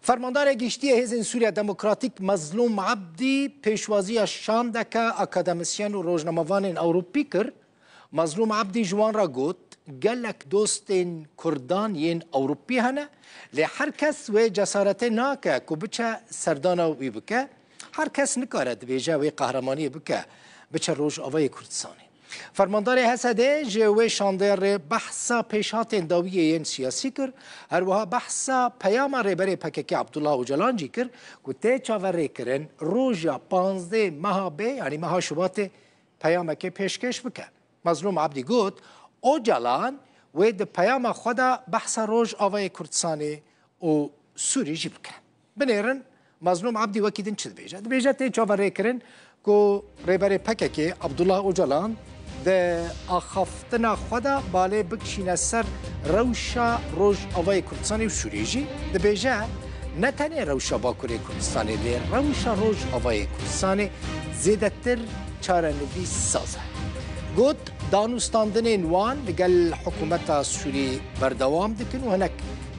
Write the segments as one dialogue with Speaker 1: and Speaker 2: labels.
Speaker 1: فرماندار گشتی حزب سوریه دموکراتیک مظلوم عبدی پیشوازی شاندک اکادمیسیان و روزنامه‌وان اروپی کرد. مظلوم عبدی جوان را گوت گلک دوستین کردان ین اروپی هنه لی هر کس و جسارت ناکه که بچه سردانا وی بکه هر کس نکارد بیجه و قهرمانی بکه بچه روش آوای کردستانی. فرماندار حسده جوی شاندر بحثا پیشات داویه سیاسی کرد هر وها بحثا پیام رهبر پکک عبدالله اوجلان جی کرد که تی چاوره کرن روژا 15 ماه به یعنی ماه شباط پیام که پیشکش بکه. مظلوم عبدی گوت اوجلان و د پیام خدا بحثا روژ آوای کردستانی و سوری جی بکه. بنیرن مظلوم عبدی وکیدن چه بیجه؟ بیجه تی چاوره کرن که رهبر پکک عبدالله اوجلان ده آخافتنا خدا باله بکشینه سر روشا روش آوای کردستانی و سوریجی ده بیجه نه تنه روشا باکوری کردستانی لی روشا روش آوای کردستانی زیده تر چارنوی سازه. گوت دانوستاندن نوان لگل حکومت سوری بردوام دکن و هنک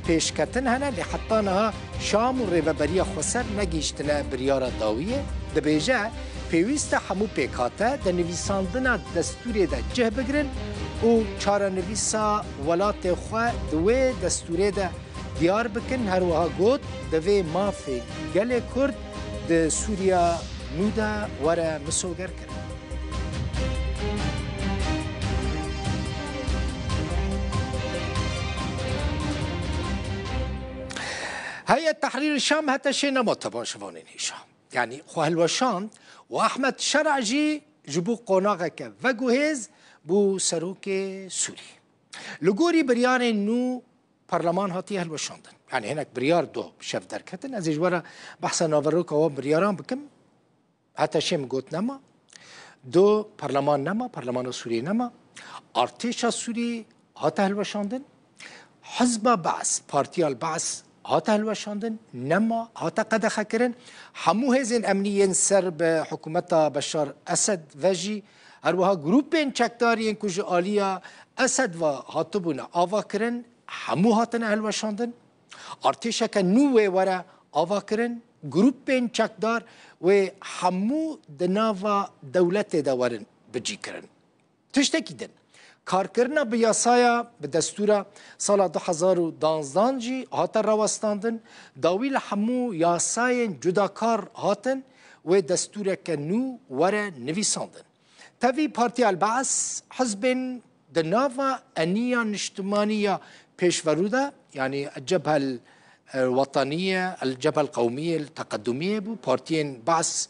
Speaker 1: پیشکتن هنه لی حتی نها شام و ریوبری خسر نگیشتنه بریار داویه ده بیجه پیوسته همو پیکاته در نویساندن دستوری ده جه بگرن و چاره نویسا ولات خواه دوی دستوری ده دیار بکن هر وها گوت دوی مافی گل کرد ده سوریا نودا وره مسوگر کرد. هيئة تحرير الشام حتى شيء نما تبان شوانين هشام يعني خوهلوشان و احمد شرعجی جبو قناغه که و گوهز بو سروک سوری لگوری بریار نو پارلمان هاتی هلوشاندن یعنی هنک بریار دو شف درکتن از اجوارا بحثا ناوروک و بریاران بکم حتی شیم گوت نما دو پارلمان نما پارلمان سوری نما ارتش سوری هاتی هلوشاندن حزب بعث پارتی البعث هاتا هلوشاندن نما هاتا قدخه کرن همو هزین امنیین سر به حکومت بشار اسد وجی هروها گروپین چکدارین کج آلیا اسد و هاتبون آوا کرن همو هاتن هلوشاندن ارتشا که نوه وره آوا کرن گروپین چکدار و همو دناوا دولت دورن بجی کرن تشتکی دن کارکردن به یاسایا به دستور سال 2012 جی هات رواستاندن داویل همو یاسای جداکار هاتن و دستور که نو وره نویساندن تاوی پارتی البعث حزب دناوا انیا نشتمانیه پیشوروده یعنی الجبهه الوطنيه الجبهه القوميه التقدميه بو بارتيين بعث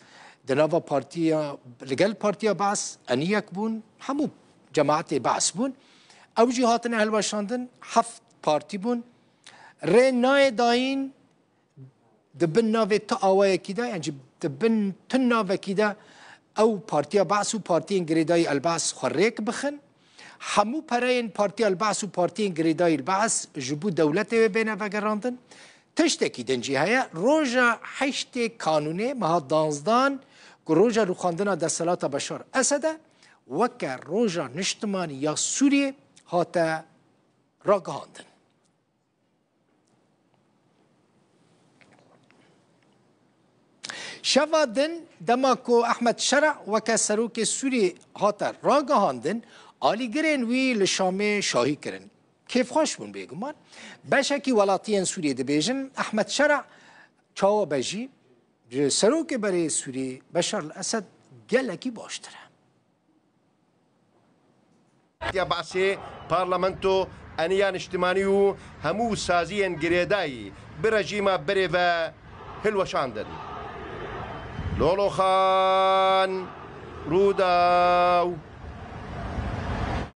Speaker 1: دناوا بارتيا لقل بارتيا بعث انيا كبون همو جماعت بعث بون او جهاتنا هلوشاندن هفت پارتی بون ری نای داین دبن ناوی تا آوای کیدا یعنی دبن تن ناوی کیدا او پارتی بعث و پارتی انگریدای البعث خوریک بخن همو پرین پارتی البعث و پارتی انگریدای البعث جبو دولت بین وگراندن تشتکی دنجی هیا روژا حشت کانونه مها دانزدان که روژا روخاندن دستلات بشار اسده وکر روژا نشتمانی یا سوریه هاتا راگهاندن. شوادن دماکو احمد شرع وکر سروک سوریه هاتا راگهاندن آلی گرین وی لشام شاهی کرن. کیف خوش بون بیگمان بشکی ولاتین سوریه دبیجن احمد شرع چاو بجی سروک برای سوریه بشار الاسد گلکی باشتره.
Speaker 2: یا بعثی پارلمانتو انیان اجتماعی و همو سازی گریدایی برجیم بری و هلوشاندن لولو خان روداو